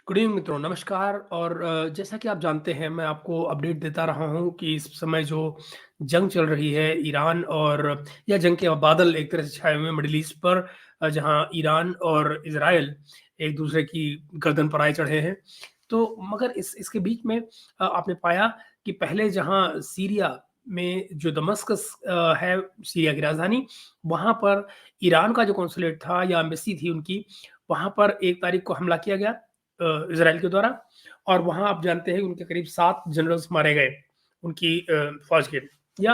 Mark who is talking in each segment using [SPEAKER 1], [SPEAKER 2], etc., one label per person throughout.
[SPEAKER 1] Good evening मित्रों, नमस्कार। और जैसा कि आप जानते हैं, मैं आपको अपडेट देता रहा हूँ कि इस समय जो जंग चल रही है ईरान और या जंग के बादल एक तरह से छाए हुए हैं मिडल ईस्ट पर, जहाँ ईरान और इज़राइल एक दूसरे की गर्दन पर आए चढ़े हैं। तो मगर इसके बीच में आपने पाया कि पहले जहाँ सीरिया में जो दमस्कस है, सीरिया की राजधानी, वहाँ पर ईरान का जो कॉन्सुलेट था या एम्बेसी थी उनकी, वहाँ पर 1 तारीख को हमला किया गया इज़राइल के द्वारा। और वहाँ आप जानते हैं उनके करीब 7 जनरल्स मारे गए, उनकी फ़ौज के, या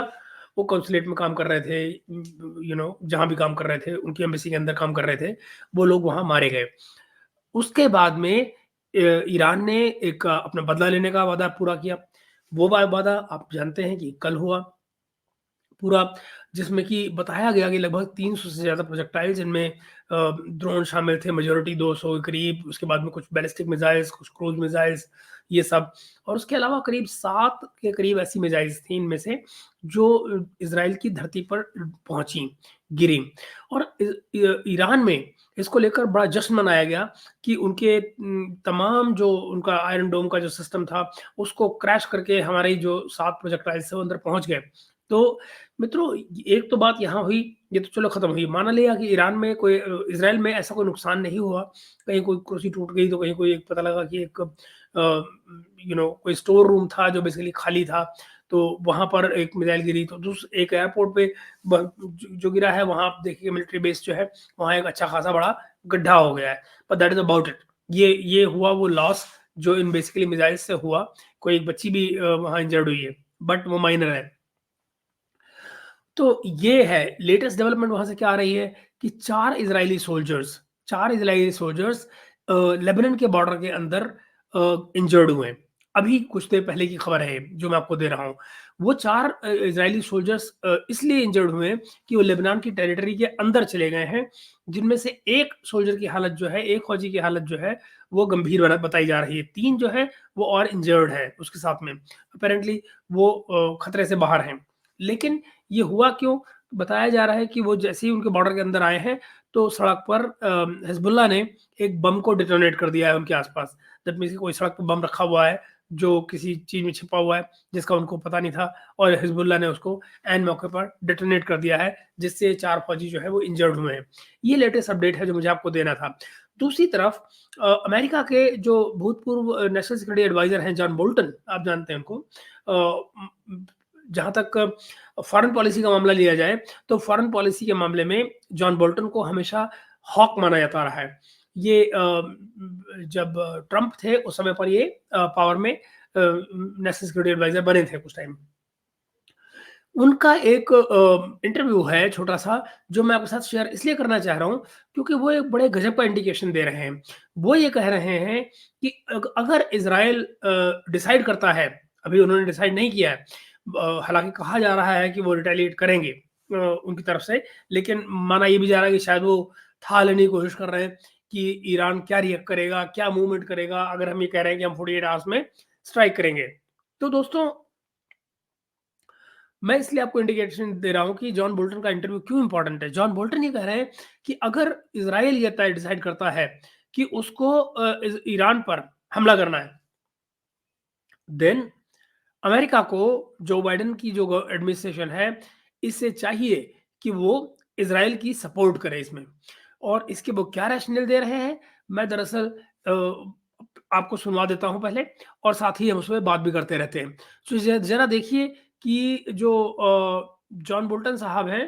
[SPEAKER 1] वो कॉन्सुलेट में काम कर रहे थे, जहाँ भी काम कर रहे थे, उनकी एम्बेसी के अंदर काम कर रहे थे, वो लोग वहाँ मारे गए। उसके बाद में ईरान ने एक अपना बदला लेने का वादा पूरा किया। वो वादा आप जानते हैं कि कल हुआ पूरा, जिसमें कि बताया गया कि लगभग 300 से ज़्यादा प्रोजेक्टाइल, जिनमें ड्रोन शामिल थे, मेजॉरिटी 200 के करीब, उसके बाद में कुछ बैलिस्टिक मिसाइल्स, कुछ क्रूज़ मिसाइल्स, ये सब। और उसके अलावा करीब 7 के करीब ऐसी मिसाइल्स थी इनमें से, जो इज़राइल की धरती पर पहुँची, गिरी। और ईरान में इसको लेकर बड़ा जश्न मनाया गया कि उनके तमाम जो उनका आयरन डोम का जो सिस्टम था, उसको क्रैश करके हमारे जो 7 प्रोजेक्टाइल्स थे, वो अंदर पहुँच गए। तो मित्रों, एक तो बात यहाँ हुई, ये तो चलो खत्म हुई। मान लिया कि ईरान में कोई इज़राइल में ऐसा कोई नुकसान नहीं हुआ, कहीं कोई कुर्सी टूट गई, तो कहीं कोई एक पता लगा कि एक कोई स्टोर रूम था जो बेसिकली खाली था, तो वहाँ पर एक मिसाइल गिरी। तो एक एयरपोर्ट पे जो गिरा है, वहाँ आप देखिए मिलिट्री बेस जो है, वहाँ एक अच्छा खासा बड़ा गड्ढा हो गया है, but that is about it. ये हुआ वो लॉस जो इन बेसिकली मिसाइल से हुआ। कोई एक बच्ची भी वहाँ इंजर्ड हुई है, बट वो माइनर है। तो ये है लेटेस्ट डेवलपमेंट। वहाँ से क्या आ रही है कि 4 इज़राइली सोल्जर्स लेबनान के बॉर्डर के अंदर इंजर्ड हुए हैं। अभी कुछ देर पहले की खबर है जो मैं आपको दे रहा हूँ। वो 4 इज़राइली सोल्जर्स इसलिए इंजर्ड हुए हैं कि वो लेबनान की टेरिटरी के अंदर चले गए हैं, जिनमें से एक सोल्जर की हालत जो है, एक फौजी की हालत जो है, वो गंभीर बताई जा रही है। 3 जो है वो और इंजर्ड है उसके साथ में। अपैरेंटली वो खतरे से बाहर हैं। लेकिन ये हुआ क्यों? बताया जा रहा है कि वो जैसे ही उनके बॉर्डर के अंदर आए हैं, तो सड़क पर हिज़्बुल्लाह ने एक बम को डिटोनेट कर दिया है उनके आस-पास। दैट मीन्स कि कोई सड़क पे बम रखा हुआ है, जो किसी चीज़ में छिपा हुआ है, जिसका उनको पता नहीं था, और हिज़्बुल्लाह ने उसको ऐन मौके पर डिटोनेट कर दिया है, जिससे 4 फौजी जो है वो इंजर्ड हुए हैं। ये लेटेस्ट अपडेट है जो मुझे आपको देना था। दूसरी तरफ अमेरिका के जो भूतपूर्व नेशनल सिक्योरिटी एडवाइज़र हैं, जॉन बोल्टन, आप जानते हैं उनको। जहाँ तक फॉरेन पॉलिसी का मामला लिया जाए, तो फॉरेन पॉलिसी के मामले में जॉन बोल्टन को हमेशा हॉक माना जाता रहा है। ये जब ट्रंप थे उस समय पर ये पावर में नेशनल सिक्योरिटी एडवाइज़र बने थे कुछ टाइम। उनका एक इंटरव्यू है छोटा-सा, जो मैं आपके साथ शेयर इसलिए करना चाह रहा हूँ, क्योंकि वो एक बड़े गज़ब का इंडिकेशन दे रहे हैं। वो ये कह रहे हैं कि अगर इज़राइल डिसाइड करता है, अभी उन्होंने डिसाइड नहीं किया है, हालाँकि कहा जा रहा है कि वो रिटेलिएट करेंगे उनकी तरफ से, लेकिन माना ये भी जा रहा है कि शायद वो ठा लेने की कोशिश कर रहे हैं कि ईरान क्या रिएक्ट करेगा, क्या मूवमेंट करेगा, अगर हम ये कह रहे हैं कि हम 48 आवर्स में स्ट्राइक करेंगे। तो दोस्तों, मैं इसलिए आपको इंडिकेशन दे रहा हूँ कि जॉन बोल्टन का इंटरव्यू क्यों इंपॉर्टेंट है। जॉन बोल्टन ये कह रहे हैं कि अगर इज़राइल ये तय डिसाइड करता है कि उसको ईरान पर हमला करना है, देन अमेरिका को, जो बाइडेन की जो एडमिनिस्ट्रेशन है, इससे चाहिए कि वो इज़राइल की सपोर्ट करे इसमें। और इसके वो क्या रैशनल दे रहे हैं, मैं दरअसल आपको सुनवा देता हूँ पहले, और साथ ही हम उसमें बात भी करते रहते हैं। तो ज़रा देखिए कि जो जॉन बोल्टन साहब हैं,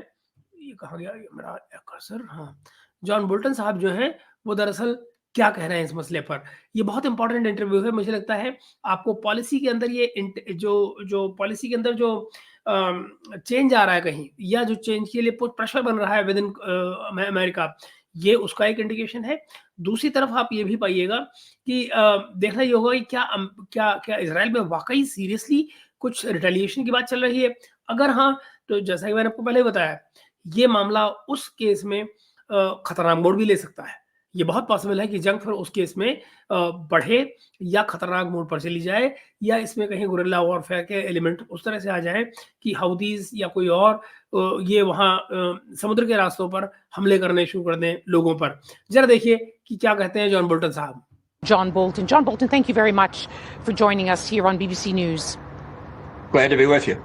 [SPEAKER 1] ये कहाँ गया ये मेरा कर्सर? हाँ, जॉन बोल्टन साहब जो हैं, वो दरअसल क्या कह रहे हैं इस मसले पर। ये बहुत इंपॉर्टेंट इंटरव्यू है, मुझे लगता है आपको पॉलिसी के अंदर ये जो पॉलिसी के अंदर जो चेंज आ रहा है कहीं, या जो चेंज के लिए प्रेशर बन रहा है विद इन अमेरिका, ये उसका एक इंडिकेशन है। दूसरी तरफ आप ये भी पाइएगा कि देखना ये होगा कि क्या इज़राइल में वाक़ई सीरियसली कुछ रिटेलिएशन की बात चल रही है? अगर हाँ, तो जैसा कि मैंने आपको पहले ही बताया, ये मामला उस केस में खतरनाक मोड़ भी ले सकता है। ये बहुत पॉसिबल है कि जंग फिर उस केस में बढ़े, या खतरनाक मोड़ पर चली जाए, या इसमें कहीं गुरिल्ला वॉरफेयर के एलिमेंट उस तरह से आ जाएँ कि हाउथीज़ या कोई और ये वहाँ समुद्र के रास्तों पर हमले करने शुरू कर दें लोगों पर। ज़रा देखिए कि क्या कहते हैं जॉन बोल्टन साहब।
[SPEAKER 2] John Bolton. John Bolton, thank you very much for joining us here on BBC News.
[SPEAKER 3] Glad to be with you.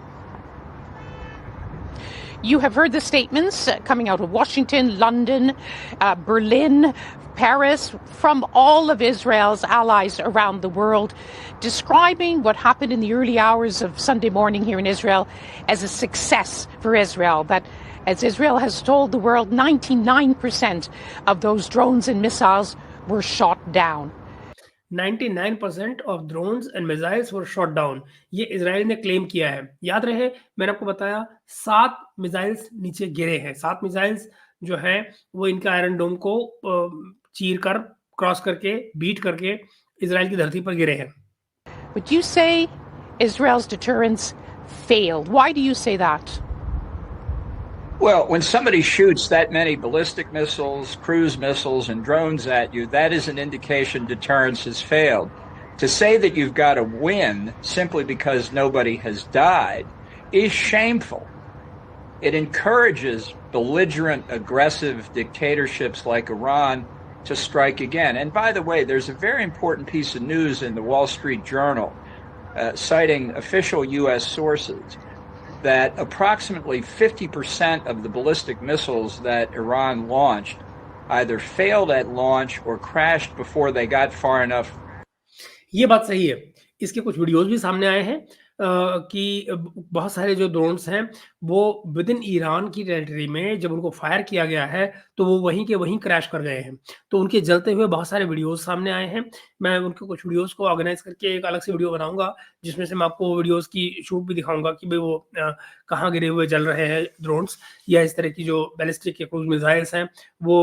[SPEAKER 2] You have heard the statements coming out of Washington, London, Berlin, Paris, from all of Israel's allies around the world, describing what happened in the early hours of Sunday morning here in Israel as a success for Israel. That, as Israel has told the world, 99% of those drones and missiles were shot down.
[SPEAKER 1] 99% of drones and missiles were shot down, ये Israel ने claim किया है। याद रहे मैंने आपको बताया 7 missiles नीचे गिरे हैं। 7 मिसाइल्स जो हैं वो इनका आयरन डोम को चीर कर, क्रॉस करके, बीट करके इजराइल की धरती पर गिरे हैं।
[SPEAKER 2] But you say Israel's deterrence failed. Why do you say that?
[SPEAKER 3] Well, when somebody shoots that many ballistic missiles, cruise missiles, and drones at you, that is an indication deterrence has failed. To say that you've got to win simply because nobody has died is shameful. It encourages belligerent, aggressive dictatorships like Iran to strike again. And by the way, there's a very important piece of news in the Wall Street Journal citing official U.S. sources that approximately 50% of the ballistic missiles that Iran launched either failed at launch or crashed before they got far enough.
[SPEAKER 1] ये बात सही है। इसके कुछ videos भी सामने आए हैं कि बहुत सारे जो ड्रोन्स हैं वो विद इन ईरान की टेरिटरी में जब उनको फायर किया गया है तो वो वहीं के वहीं क्रैश कर गए हैं। तो उनके जलते हुए बहुत सारे वीडियोस सामने आए हैं। मैं उनके कुछ वीडियोस को ऑर्गेनाइज करके एक अलग से वीडियो बनाऊंगा जिसमें से मैं आपको वीडियोस की शूट भी दिखाऊंगा कि भाई वो कहाँ गिरे हुए जल रहे हैं ड्रोन्स, या इस तरह की जो बैलिस्टिक या क्रूज मिसाइल्स हैं वो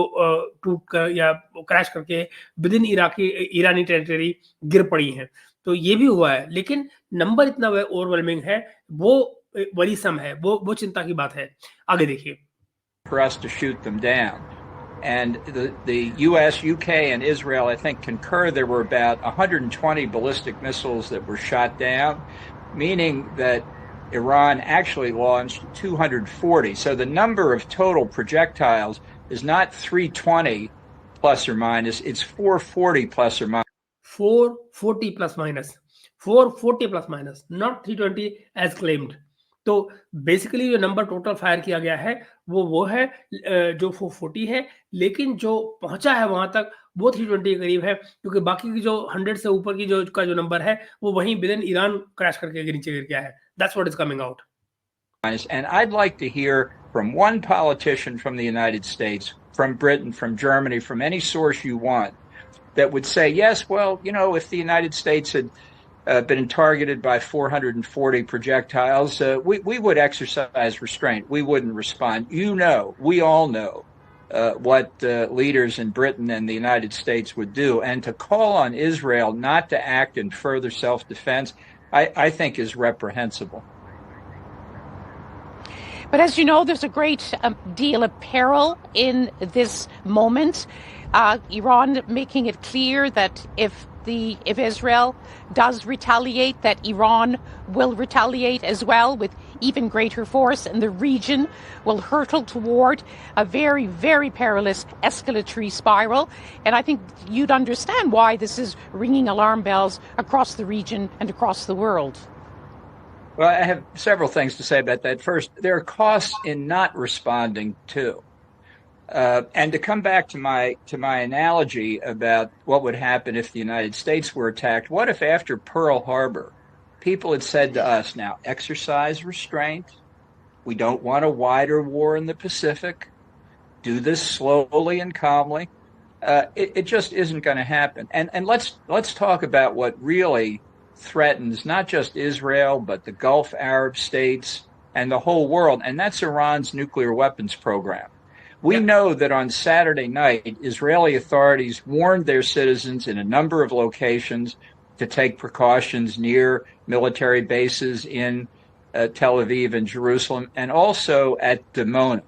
[SPEAKER 1] टूट कर या क्रैश करके विद इन ईरानी टेरिटरी गिर पड़ी हैं। तो ये भी हुआ है, लेकिन नंबर इतना ओवरवेलमिंग है, वो वरीसम है, वो चिंता की बात है। आगे देखिए।
[SPEAKER 3] For us to shoot them down. And the US, UK, and Israel, I think, concur there were about 120 ballistic missiles that were shot down, meaning that Iran actually launched 240. So the number of total projectiles is not 320 plus or minus, it's 440 plus or minus.
[SPEAKER 1] 440 plus minus, 440 plus minus, not 320 as claimed. तो basically जो number total fire किया गया है वो है जो 440 है, लेकिन जो पहुंचा है वहां तक वो 320 के करीब है, क्योंकि बाकी की जो 100 से ऊपर की जो नंबर है वो वहीं विद इन ईरान क्रैश करके नीचे गिर गया है। That's what is coming out.
[SPEAKER 3] And I'd like to hear from one politician from the United States, from Britain, from Germany, from any source you want, that would say, yes, well, you know, if the United States had been targeted by 440 projectiles, we would exercise restraint. We wouldn't respond. You know, we all know what leaders in Britain and the United States would do. And to call on Israel not to act in further self-defense, I think is reprehensible.
[SPEAKER 2] But as you know, there's a great deal of peril in this moment. Iran making it clear that if Israel does retaliate, that Iran will retaliate as well with even greater force, and the region will hurtle toward a very, very perilous escalatory spiral. And I think you'd understand why this is ringing alarm bells across the region and across the world.
[SPEAKER 3] Well, I have several things to say about that. First, there are costs in not responding too. And to come back to my analogy about what would happen if the United States were attacked, what if after Pearl Harbor, people had said to us, now exercise restraint, we don't want a wider war in the Pacific, do this slowly and calmly. It just isn't going to happen. And let's talk about what really threatens not just Israel, but the Gulf Arab states and the whole world, and that's Iran's nuclear weapons program. We know that on Saturday night, Israeli authorities warned their citizens in a number of locations to take precautions near military bases in Tel Aviv and Jerusalem, and also at Dimona,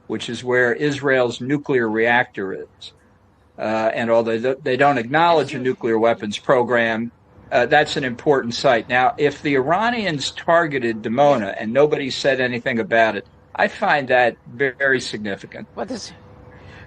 [SPEAKER 3] which is where Israel's nuclear reactor is. And although they don't acknowledge a nuclear weapons program, that's an important site. Now, if the Iranians targeted Dimona and nobody said anything about it, I find that very significant.
[SPEAKER 2] Well,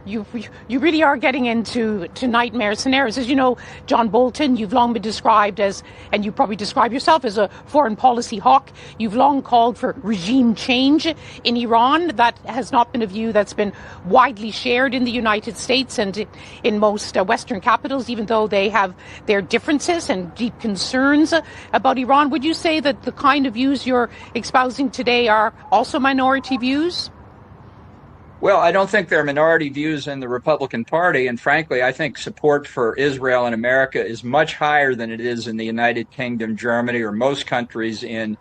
[SPEAKER 2] you really are getting into nightmare scenarios. As you know, John Bolton, you've long been described as, and you probably describe yourself as, a foreign policy hawk. You've long called for regime change in Iran. That has not been a view that's been widely shared in the United States and in most Western capitals, even though they have their differences and deep concerns about Iran. Would you say that the kind of views you're espousing today are also minority views?
[SPEAKER 3] Well, I don't think there are minority views in the Republican Party. And frankly, I think support for Israel in America is much higher than it is in the United Kingdom, Germany, or most countries in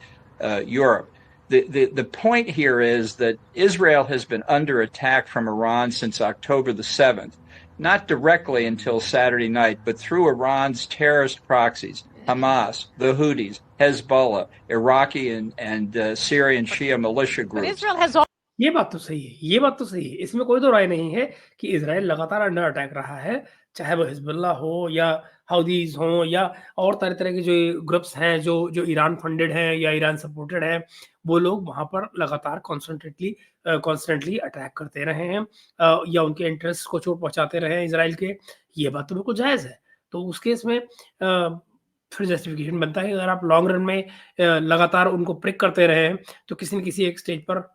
[SPEAKER 3] Europe. The point here is that Israel has been under attack from Iran since October the 7th, not directly until Saturday night, but through Iran's terrorist proxies, Hamas, the Houthis, Hezbollah, Iraqi and Syrian Shia militia
[SPEAKER 2] But
[SPEAKER 3] groups.
[SPEAKER 2] Israel has
[SPEAKER 1] ये बात तो सही है, ये बात तो सही है, इसमें कोई दो राय नहीं है कि इजराइल लगातार अंडर अटैक रहा है, चाहे वो हिजबुल्लाह हो या हाउदीज हो या और तरह तरह के जो ग्रुप्स हैं जो ईरान फंडेड हैं या ईरान सपोर्टेड हैं, वो लोग वहां पर लगातार कॉन्स्टेंटली अटैक करते रहे हैं या उनके इंटरेस्ट को चोट पहुंचाते रहे हैं इजराइल के। ये बात तो बिल्कुल जायज़ है। तो उस केस में फिर जस्टिफिकेशन बनता है। अगर आप लॉन्ग रन में लगातार उनको प्रिक करते रहे हैं तो किसी न किसी एक स्टेज पर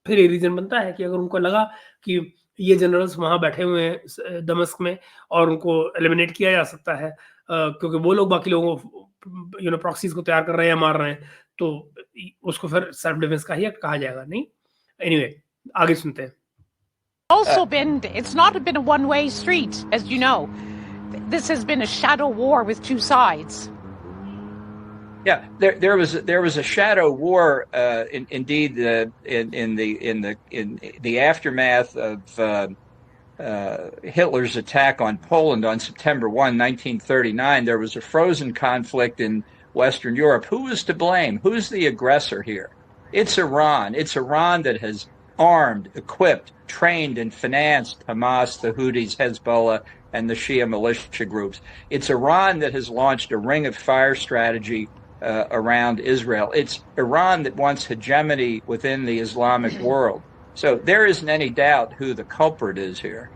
[SPEAKER 1] फिर ये रीजन बनता है कि अगर उनको लगा कि ये जनरल्स वहां बैठे हुए हैं दमिश्क में और उनको एलिमिनेट किया जा सकता है क्योंकि वो लोग बाकी लोगों को प्रॉक्सीज को तैयार कर रहे हैं या मार रहे हैं, तो उसको फिर सेल्फ डिफेंस का ही एक्ट कहा जाएगा। नहीं, एनीवे आगे सुनते हैं।
[SPEAKER 2] Also it's not been a one-way street, as you know. This has been a shadow war with two sides.
[SPEAKER 3] Yeah, there was a shadow war, indeed, in the aftermath of Hitler's attack on Poland on September 1, 1939. There was a frozen conflict in Western Europe. Who was to blame? Who's the aggressor here? It's Iran. It's Iran that has armed, equipped, trained, and financed Hamas, the Houthis, Hezbollah, and the Shia militia groups. It's Iran that has launched a ring of fire strategy around Israel. It's Iran that wants hegemony within the Islamic world. So there isn't any doubt who the culprit is here.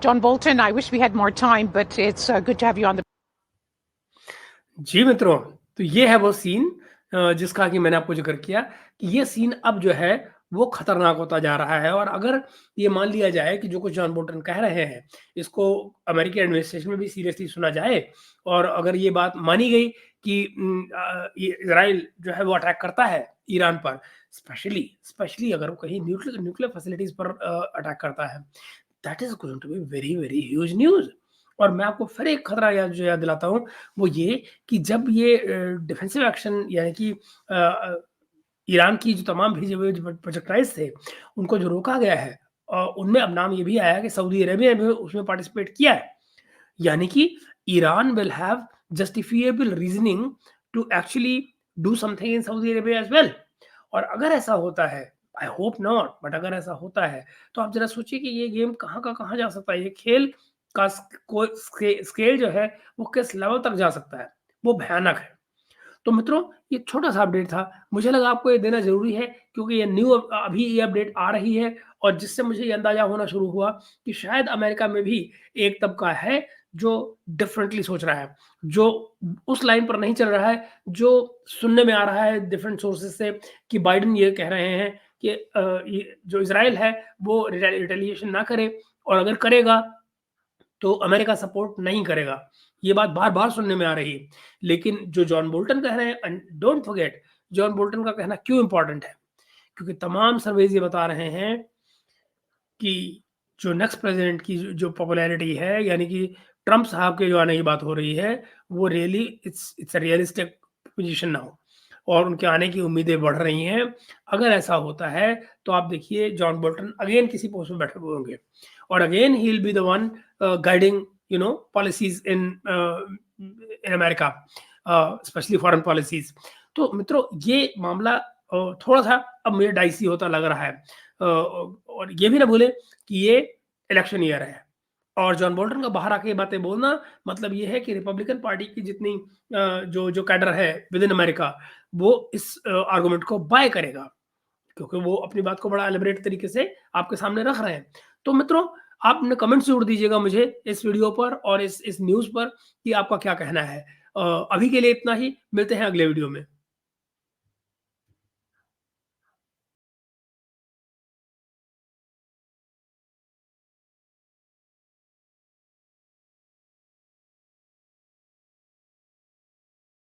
[SPEAKER 2] John Bolton, I wish we had more time, but it's good to have you on the.
[SPEAKER 1] जी मित्रों, तो ये है वो scene जिसका कि मैंने आपको जिक्र किया कि ये सीन अब जो है वो खतरनाक होता जा रहा है। और अगर ये मान लिया जाए कि जो कुछ जॉन बोल्टन कह रहे हैं इसको अमेरिकी एडमिनिस्ट्रेशन में भी सीरियसली सुना जाए और अगर ये बात मानी गई कि इजराइल जो है वो अटैक करता है ईरान पर, स्पेशली अगर वो कहीं न्यूक्लियर फैसिलिटीज पर अटैक करता है, that is going to be very very huge news. और मैं आपको फिर एक खतरा याद दिलाता हूँ, वो ये कि जब ये डिफेंसिव एक्शन यानी कि ईरान की जो तमाम भेजे हुए प्रोजेक्टाइल्स थे उनको जो रोका गया है, उनमें अब नाम ये भी आया कि सऊदी अरेबिया ने उसमें पार्टिसिपेट किया है। यानी कि Iran will have justifiable reasoning to actually do something in Saudi Arabia as well. और अगर ऐसा होता है, आई होप नॉट, बट अगर ऐसा होता है तो आप जरा सोचिए कि ये गेम कहाँ का कहाँ जा सकता है, ये खेल का स्केल जो है वो किस लेवल तक जा सकता है, वो भयानक है। तो मित्रों, ये छोटा सा अपडेट था, मुझे लगा आपको ये देना जरूरी है क्योंकि ये अभी ये अपडेट आ रही है और जिससे मुझे ये अंदाजा होना शुरू हुआ कि शायद अमेरिका में भी एक तबका है जो डिफरेंटली सोच रहा है, जो उस लाइन पर नहीं चल रहा है जो सुनने में आ रहा है डिफरेंट सोर्सेस से कि बाइडेन ये कह रहे हैं कि जो इजराइल है वो रिटेलिएशन ना करे और अगर करेगा तो अमेरिका सपोर्ट नहीं करेगा। ये बात बार बार सुनने में आ रही है। लेकिन जो जॉन बोल्टन कह रहे हैं, डोंट फॉरगेट जॉन बोल्टन का कहना क्यों इंपॉर्टेंट है, क्योंकि तमाम सर्वेज ये बता रहे हैं कि जो नेक्स्ट प्रेसिडेंट की जो पॉपुलैरिटी है, यानी कि ट्रंप साहब के जो आने की बात हो रही है, वो really it's a realistic position now और उनके आने की उम्मीदें बढ़ रही हैं। अगर ऐसा होता है तो आप देखिए जॉन बोल्टन अगेन किसी पोस्ट में बैठे हुए होंगे और again he will be the one guiding policies in America, especially foreign policies. तो मित्रों, ये मामला थोड़ा सा अब मुझे डाइसी होता लग रहा है और ये भी ना भूले कि ये इलेक्शन ईयर है और जॉन बोल्टन का बाहर आके बातें बोलना मतलब ये है कि रिपब्लिकन पार्टी की जितनी जो कैडर है विद इन अमेरिका वो इस आर्गुमेंट को बाय करेगा। क्योंकि वो अपनी बात को बड़ा एलिब्रेट तरीके से आपके सामने रख रहे हैं। तो मित्रों, आप अपने कमेंट्स ज़रूर दीजिएगा मुझे इस वीडियो पर और इस न्यूज़ पर कि आपका क्या कहना है। अभी के लिए इतना ही, मिलते हैं अगले वीडियो में।